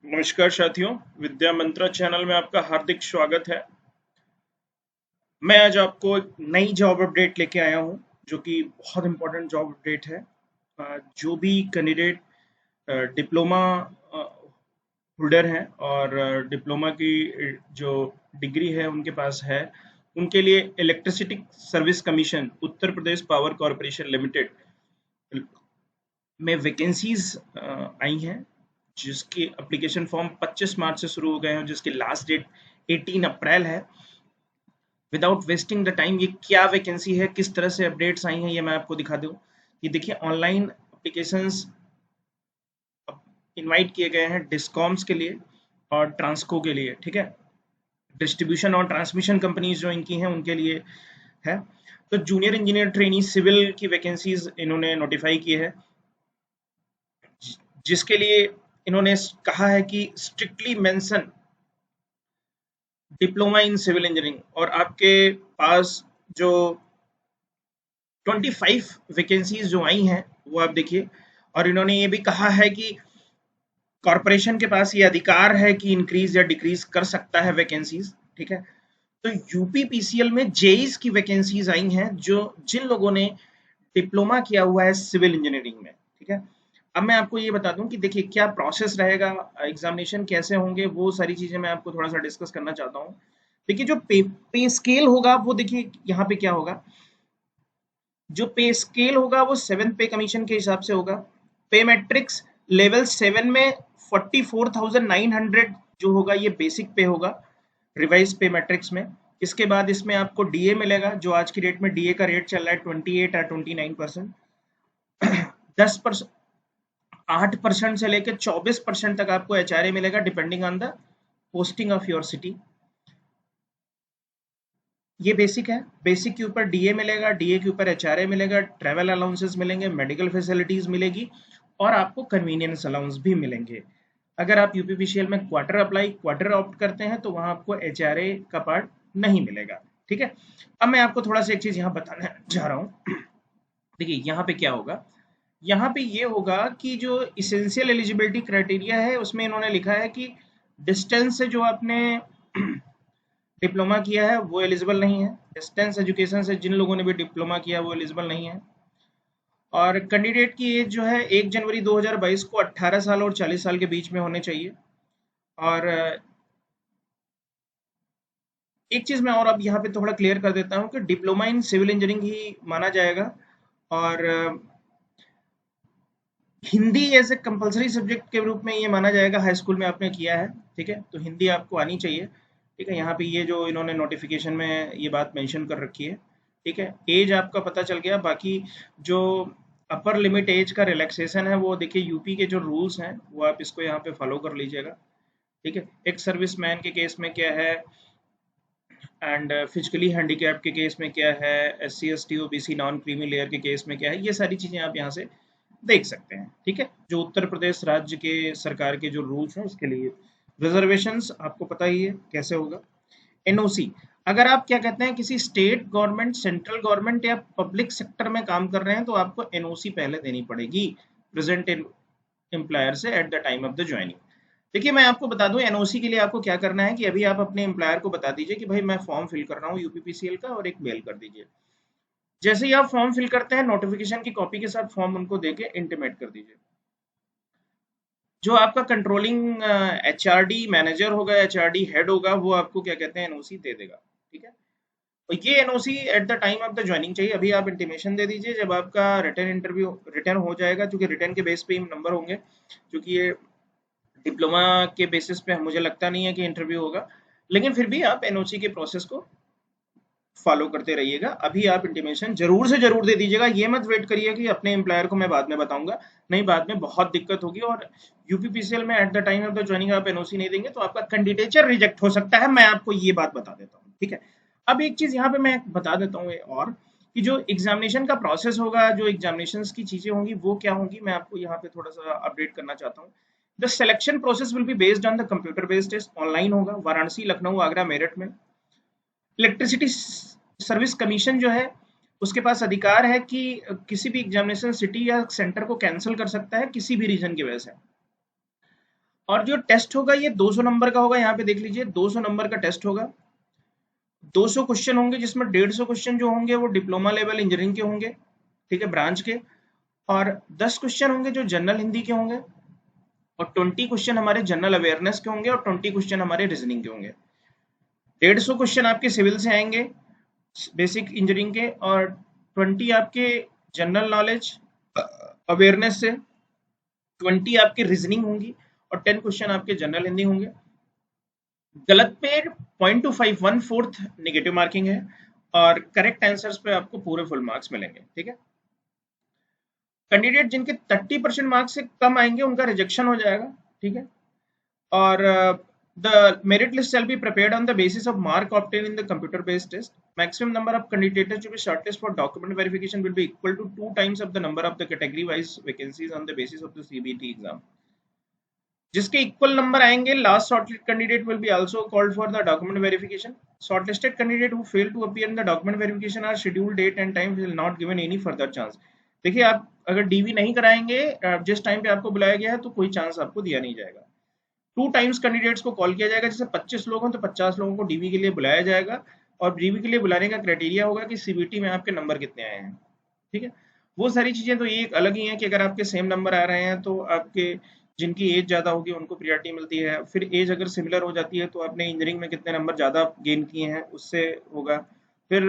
नमस्कार साथियों, विद्या मंत्रा चैनल में आपका हार्दिक स्वागत है। मैं आज आपको एक नई जॉब अपडेट लेके आया हूं, जो कि बहुत इंपॉर्टेंट जॉब अपडेट है। जो भी कैंडिडेट डिप्लोमा होल्डर हैं और डिप्लोमा की जो डिग्री है उनके पास है, उनके लिए electricity service commission Uttar Pradesh power corporation limited में वैकेंसीज आई हैं, जिसकी एप्लीकेशन फॉर्म 25 मार्च से शुरू हो गए हैं और जिसकी लास्ट डेट 18 अप्रैल है। विदाउट वेस्टिंग द टाइम, ये क्या वैकेंसी है, किस तरह से अपडेट्स आई हैं, ये मैं आपको दिखा दूं। ये देखिए, ऑनलाइन एप्लीकेशंस इनवाइट किए गए हैं डिस्कॉम्स के लिए और ट्रांसको के लिए, ठीक है। डिस्ट्रीब्यूशन और ट्रांसमिशन कंपनीज जो इनकी हैं उनके लिए है। तो जूनियर इंजीनियर ट्रेनी सिविल की वैकेंसीज इन्होंने नोटिफाई की है, जिसके लिए इन्होंने कहा है कि strictly mention diploma in civil engineering, और आपके पास जो 25 वैकेंसीज जो आई हैं वो आप देखिए। और इन्होंने ये भी कहा है कि कॉरपोरेशन के पास ये अधिकार है कि इंक्रीज या डिक्रीज कर सकता है वैकेंसीज, ठीक है। तो यूपी पीसीएल में जेईस की वैकेंसीज आई हैं, जो जिन लोगों ने डिप्लोमा किया हुआ है सिविल इंजीनियरिंग में, ठीक है। अब मैं आपको ये बता दूं कि देखिए क्या प्रोसेस रहेगा, एग्जामिनेशन कैसे होंगे, वो सारी चीजें मैं आपको थोड़ा सा डिस्कस करना चाहता हूँ। देखिए, जो पे स्केल होगा वो देखिए यहाँ पे क्या होगा। जो पे स्केल होगा वो 7th पे कमीशन के हिसाब से होगा। पे मैट्रिक्स लेवल 7 में 44,900 जो होगा ये बेसिक पे होगा रिवाइज पे मैट्रिक्स में। इसके बाद इसमें आपको डीए मिलेगा, जो आज की डेट में डीए का रेट चल रहा है 28 और 29%। 10%, 8% से लेकर 24% तक आपको एचआरए मिलेगा, depending on the posting of your city. ये बेसिक है। बेसिक के ऊपर डीए मिलेगा, डीए के ऊपर एचआरए मिलेगा, ट्रैवल अलाउंसेस मिलेंगे, मेडिकल फैसिलिटीज मिलेगी और आपको कन्वीनियंस अलाउंस भी मिलेंगे। अगर आप यूपीपीसीएल में क्वार्टर ऑप्ट करते हैं तो वहां आपको एचआरए का पार्ट नहीं मिलेगा, ठीक है। अब मैं आपको थोड़ा सा एक चीज यहाँ बताने जा रहा हूँ। देखिए यहाँ पे क्या होगा, यहाँ पे ये होगा कि जो इसेंशियल एलिजिबिलिटी क्राइटेरिया है उसमें इन्होंने लिखा है कि डिस्टेंस से जो आपने डिप्लोमा किया है वो एलिजिबल नहीं है। डिस्टेंस एजुकेशन से जिन लोगों ने भी डिप्लोमा किया वो एलिजिबल नहीं है। और कैंडिडेट की एज जो है 1 जनवरी 2022 को 18 साल और 40 साल के बीच में होने चाहिए। और एक चीज मैं और अब यहाँ पे थोड़ा क्लियर कर देता हूँ कि डिप्लोमा इन सिविल इंजीनियरिंग ही माना जाएगा। और Hindi as a compulsory subject के रूप में ये माना जाएगा। हाई स्कूल में आपने किया है, ठीक है, तो हिंदी आपको आनी चाहिए, ठीक है। यहाँ पे ये जो इन्होंने नोटिफिकेशन में ये बात मेंशन कर रखी है, ठीक है। एज आपका पता चल गया। बाकी जो अपर लिमिट एज का रिलैक्सेशन है वो देखिए यूपी के जो रूल्स हैं वो आप इसको यहाँ पे फॉलो कर लीजिएगा, ठीक है। एक सर्विस मैन के केस में क्या है, एंड फिजिकली हैंडीकैप के केस में क्या है, SC ST OBC non creamy layer के केस में क्या है, ये सारी चीजें आप यहाँ से देख सकते हैं, ठीक है। जो उत्तर प्रदेश राज्य के सरकार के जो रूल्स हैं उसके लिए रिजर्वेशंस आपको पता ही है कैसे होगा। एनओसी, अगर आप क्या कहते हैं किसी स्टेट गवर्नमेंट, सेंट्रल गवर्नमेंट या पब्लिक सेक्टर में काम कर रहे हैं तो आपको एनओसी पहले देनी पड़ेगी प्रेजेंट एम्प्लॉयर से at the time of the joining. देखिए मैं आपको बता दूं एनओसी के लिए आपको क्या करना है कि अभी आप अपने एम्प्लॉयर को बता दीजिए कि भाई मैं फॉर्म फिल कर रहा हूँ यूपीपीसीएल का, और एक मेल कर दीजिए। जैसे ही आप फॉर्म फिल करते हैं, नोटिफिकेशन की कॉपी के साथ फॉर्म उनको देके इंटीमेट कर दीजिए। जो आपका कंट्रोलिंग एचआरडी मैनेजर होगा, एचआरडी हेड होगा, वो आपको क्या कहते हैं एनओसी दे देगा, ठीक है। और ये NOC at the time of the joining चाहिए। अभी आप इंटीमेशन दे दीजिए, जब आपका रिटर्न इंटरव्यू रिटर्न हो जाएगा, क्योंकि रिटर्न के बेस पे ही नंबर होंगे, क्योंकि ये डिप्लोमा के बेसिस पे मुझे लगता नहीं है कि इंटरव्यू होगा, लेकिन फिर भी आप एनओसी के प्रोसेस को फॉलो करते रहिएगा। अभी आप इंटीमेशन जरूर से जरूर दे दीजिएगा, ये मत वेट करिए कि अपने एम्प्लॉयर को मैं बाद में बताऊंगा, नहीं, बाद में बहुत दिक्कत होगी। और यूपीपीसीएल में at the time of the joining आप एनओसी नहीं देंगे तो आपका कैंडिडेचर रिजेक्ट हो सकता है, मैं आपको ये बात बता देता हूँ, ठीक है। अब एक चीज यहाँ पे मैं बता देता हूँ और कि जो एग्जामिनेशन का प्रोसेस होगा, जो एग्जामिनेशन की चीजें होंगी वो क्या होंगी, मैं आपको यहाँ पे थोड़ा सा अपडेट करना चाहता हूँ। The selection process will be based on the computer based test, online होगा, वाराणसी, लखनऊ, आगरा, मेरठ में। इलेक्ट्रिसिटी सर्विस कमीशन जो है उसके पास अधिकार है कि किसी भी एग्जामिनेशन सिटी या सेंटर को कैंसिल कर सकता है किसी भी रीजन की वजह से। और जो टेस्ट होगा ये 200 नंबर का होगा, यहाँ पे देख लीजिए 200 नंबर का टेस्ट होगा। 200 क्वेश्चन होंगे जिसमें 150 क्वेश्चन जो होंगे वो डिप्लोमा लेवल इंजीनियरिंग के होंगे, ठीक है, ब्रांच के। और 10 क्वेश्चन होंगे जो जनरल हिंदी के होंगे, और 20 क्वेश्चन हमारे जनरल अवेयरनेस के होंगे, और 20 क्वेश्चन हमारे रीजनिंग के होंगे। 150 क्वेश्चन आपके सिविल से आएंगे, बेसिक इंजीनियरिंग के, और 20 आपके जनरल नॉलेज अवेयरनेस से, 20 आपके रीजनिंग होंगी, और 10 क्वेश्चन आपके जनरल हिंदी होंगे। गलत पे 0.25 1/4 नेगेटिव मार्किंग है, और करेक्ट आंसर्स पे आपको पूरे फुल मार्क्स मिलेंगे, ठीक है। कैंडिडेट जिनके 30% मार्क्स से कम आएंगे उनका रिजेक्शन हो जाएगा, ठीक है। और the merit list shall be prepared on the basis of mark obtained in the computer based test. Maximum number of candidates to be shortlisted for document verification will be equal to 2 times of the number of the category wise vacancies on the basis of the CBT exam. जिसके equal number आएंगे, last shortlist candidate will be also called for the document verification. Shortlisted candidate who fail to appear in the document verification are schedule date and time will not given any further chance. देखिए, आप अगर DV नहीं कराएंगे जिस time पे आपको बुलाया गया है तो कोई चांस आपको दिया नहीं जाएगा. 2 टाइम्स कैंडिडेट्स को कॉल किया जाएगा. जैसे 25 लोग हों तो 50 लोगों को डीवी के लिए बुलाया जाएगा, और डीवी के लिए बुलाने का क्राइटेरिया होगा कि सीबीटी में आपके नंबर कितने आए हैं, ठीक है. वो सारी चीजें तो ये एक अलग ही है कि अगर आपके सेम नंबर आ रहे हैं तो आपके जिनकी एज ज़्यादा होगी उनको प्रियोरिटी मिलती है. फिर एज अगर सिमिलर हो जाती है तो आपने इंजीनियरिंग में कितने नंबर ज़्यादा गेन किए हैं उससे होगा. फिर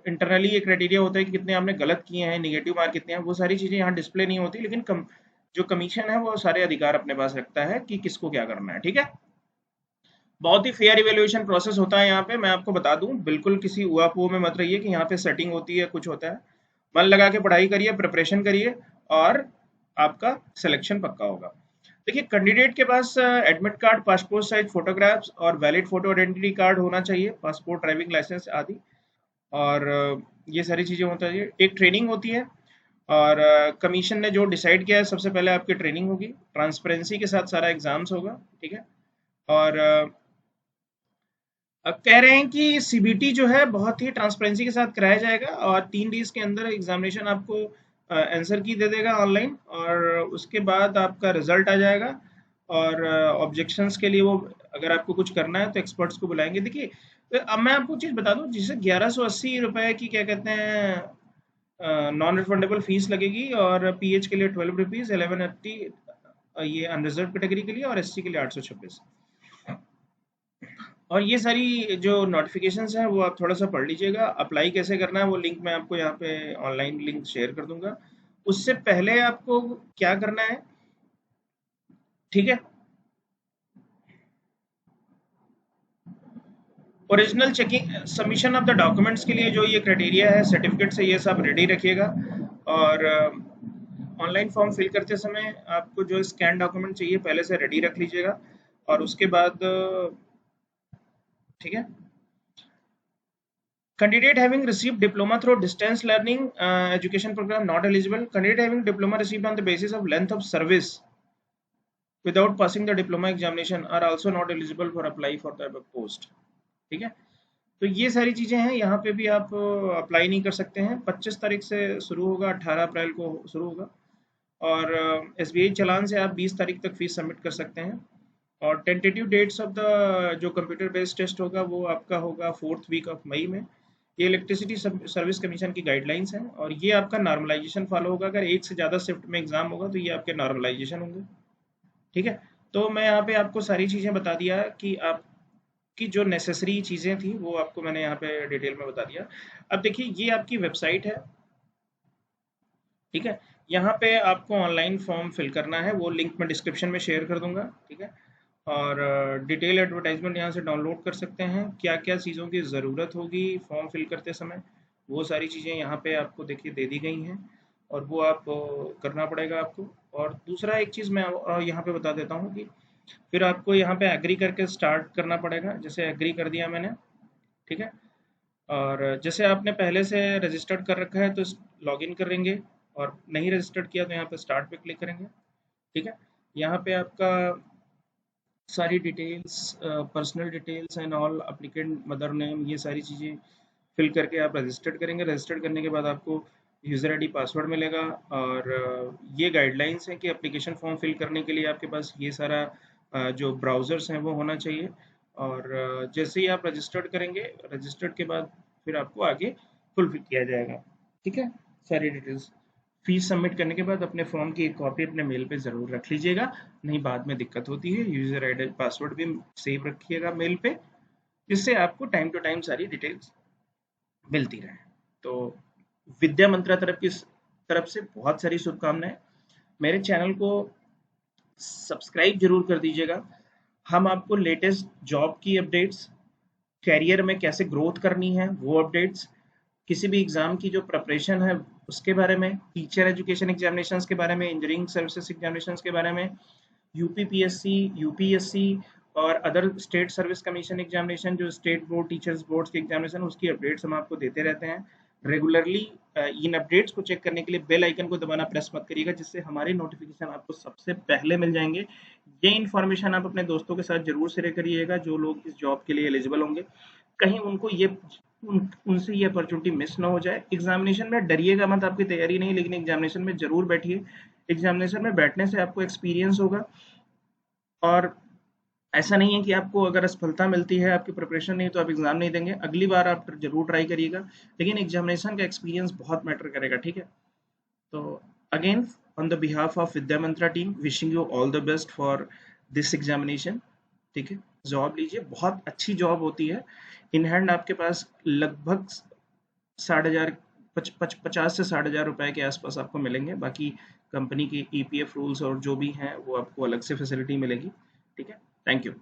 इंटरनली ये क्राइटेरिया होता है कि कितने आपने गलत किए हैं, निगेटिव मार्क कितने हैं. वो सारी चीज़ें यहाँ डिस्प्ले नहीं होती, लेकिन जो कमीशन है वो सारे अधिकार अपने पास रखता है कि किसको क्या करना है, ठीक है. बहुत ही फेयर इवेल्युएशन प्रोसेस होता है यहाँ पे. मैं आपको बता दूं, बिल्कुल किसी उआ में मत रहिए कि यहाँ पे सेटिंग होती है, कुछ होता है. मन लगा के पढ़ाई करिए, प्रिपरेशन करिए, और आपका सिलेक्शन पक्का होगा. देखिए, कैंडिडेट के पास admit card, passport size photographs और वैलिड फोटो आइडेंटिटी कार्ड होना चाहिए, पासपोर्ट, ड्राइविंग लाइसेंस आदि. और ये सारी चीज़ें होता है. एक ट्रेनिंग होती है, और कमीशन ने जो डिसाइड किया है, सबसे पहले आपकी ट्रेनिंग होगी, ट्रांसपेरेंसी के साथ सारा एग्जाम्स होगा, ठीक है. और अब कह रहे हैं कि सीबीटी जो है बहुत ही ट्रांसपेरेंसी के साथ कराया जाएगा, और 3 डेज के अंदर एग्जामिनेशन आपको आंसर की दे देगा ऑनलाइन, और उसके बाद आपका रिजल्ट आ जाएगा. और ऑब्जेक्शंस के लिए वो, अगर आपको कुछ करना है तो एक्सपर्ट्स को बुलाएंगे. देखिए, अब मैं आपको चीज़ बता दूं, जिसे 1180 रुपए की क्या कहते हैं नॉन रिफंडेबल फीस लगेगी, और पीएच के लिए 12 रुपीज़, 1180 ये अनरिजर्व कैटेगरी के लिए, और एससी के लिए 826. और ये सारी जो नोटिफिकेशंस हैं वो आप थोड़ा सा पढ़ लीजिएगा. अप्लाई कैसे करना है वो लिंक मैं आपको यहाँ पे ऑनलाइन लिंक शेयर कर दूंगा. उससे पहले आपको क्या करना है, ठीक है, original checking submission of the documents के लिए जो ये क्राइटेरिया है, सर्टिफिकेट से ये सब रेडी रखिएगा. और ऑनलाइन फॉर्म फिल करते समय आपको जो स्कैन डॉक्यूमेंट चाहिए पहले से रेडी रख लीजिएगा. और उसके बाद ठीक है, candidate having received diploma through distance learning education program not eligible. Candidate having diploma received on the basis of length of service without passing the diploma examination are also not eligible for apply for the above post. ठीक है, तो ये सारी चीजें हैं. यहाँ पे भी आप अप्लाई नहीं कर सकते हैं. 25 तारीख से शुरू होगा, 18 अप्रैल को शुरू होगा. और एसबीआई चलान से आप 20 तारीख तक फीस सबमिट कर सकते हैं. और टेंटेटिव डेट्स ऑफ द जो कंप्यूटर बेस्ड टेस्ट होगा वो आपका होगा 4th वीक ऑफ मई में. ये इलेक्ट्रिसिटी सर्विस कमीशन की गाइडलाइंस हैं, और ये आपका नॉर्मलाइजेशन फॉलो होगा. अगर एक से ज़्यादा शिफ्ट में एग्जाम होगा तो ये आपके नॉर्मलाइजेशन होंगे, ठीक है. तो मैं यहाँ पे आपको सारी चीज़ें बता दिया कि आपकी जो नेसेसरी चीज़ें थी वो आपको मैंने यहाँ पे डिटेल में बता दिया. अब देखिए, ये आपकी वेबसाइट है, ठीक है. यहाँ पे आपको ऑनलाइन फॉर्म फिल करना है, वो लिंक मैं डिस्क्रिप्शन में शेयर कर दूंगा, ठीक है. और डिटेल एडवर्टाइजमेंट यहाँ से डाउनलोड कर सकते हैं. क्या क्या चीज़ों की ज़रूरत होगी फॉर्म फिल करते समय, वो सारी चीज़ें यहाँ पे आपको देखिए दे दी गई हैं, और वो आप करना पड़ेगा आपको. और दूसरा एक चीज़ मैं यहाँ पे बता देता हूँ कि फिर आपको यहाँ पे एग्री करके स्टार्ट करना पड़ेगा. जैसे एग्री कर दिया मैंने, ठीक है. और जैसे आपने पहले से रजिस्टर्ड कर रखा है तो लॉगिन करेंगे, और नहीं रजिस्टर्ड किया तो यहाँ पे स्टार्ट पे क्लिक करेंगे, ठीक है. यहाँ पे आपका सारी details, personal details and all, applicant mother name, ये सारी चीज़ें फिल करके आप रजिस्टर्ड करेंगे. रजिस्टर्ड करने के बाद आपको यूज़र आईडी पासवर्ड मिलेगा. और ये गाइडलाइंस हैं कि एप्लीकेशन फॉर्म फिल करने के लिए आपके पास ये सारा जो ब्राउज़र्स हैं वो होना चाहिए। और जैसे ही आप रजिस्टर्ड करेंगे, रजिस्टर्ड के बाद फिर आपको आगे फुलफिल किया जाएगा। ठीक है, सारी डिटेल्स। फीस सबमिट करने के बाद अपने फॉर्म की एक कॉपी अपने मेल पे ज़रूर रख लीजिएगा, नहीं बाद में दिक्कत होती है। यूज़र आईडी पासवर्ड भी सेव रखिएगा मेल पे, जिससे आपको टाइम टू टाइम सारी डिटेल्स मिलती रहे। तो विद्या मंत्रा तरफ से बहुत सारी शुभकामनाएं। मेरे चैनल को सब्सक्राइब जरूर कर दीजिएगा। हम आपको लेटेस्ट जॉब की अपडेट्स, कैरियर में कैसे ग्रोथ करनी है वो अपडेट्स, किसी भी एग्जाम की जो प्रिपरेशन है उसके बारे में, टीचर एजुकेशन एग्जामिनेशंस के बारे में, इंजीनियरिंग सर्विसेज एग्जामिनेशंस के बारे में, यूपीपीएससी, यूपीएससी और other state service commission examination, जो स्टेट बोर्ड टीचर्स बोर्ड्स के एग्जामिनेशन, उसकी अपडेट्स हम आपको देते रहते हैं रेगुलरली। इन अपडेट्स को चेक करने के लिए बेल आइकन को दबाना प्रेस मत करिएगा, जिससे हमारे नोटिफिकेशन आपको सबसे पहले मिल जाएंगे। ये इन्फॉर्मेशन आप अपने दोस्तों के साथ जरूर शेयर करिएगा जो लोग इस जॉब के लिए एलिजिबल होंगे, कहीं उनको उनसे ये अपॉर्चुनिटी मिस ना हो जाए। एग्जामिनेशन में डरिएगा मत, आपकी तैयारी नहीं, लेकिन एग्जामिनेशन में जरूर बैठिए। एग्जामिनेशन में बैठने से आपको एक्सपीरियंस होगा, और ऐसा नहीं है कि आपको अगर असफलता मिलती है, आपकी प्रिपरेशन नहीं तो आप एग्जाम नहीं देंगे, अगली बार आप जरूर ट्राई करिएगा, लेकिन एग्जामिनेशन का एक्सपीरियंस बहुत मैटर करेगा। ठीक है, तो again on the behalf of Vidya Mantra team, wishing you all the best for this examination. ठीक है, जॉब लीजिए, बहुत अच्छी जॉब होती है। इन हैंड आपके पास लगभग 60,000 50 से 60,000 रुपए के आसपास आपको मिलेंगे। बाकी कंपनी की ईपीएफ रूल्स और जो भी हैं वो आपको अलग से फैसिलिटी मिलेगी। ठीक है, थैंक यू।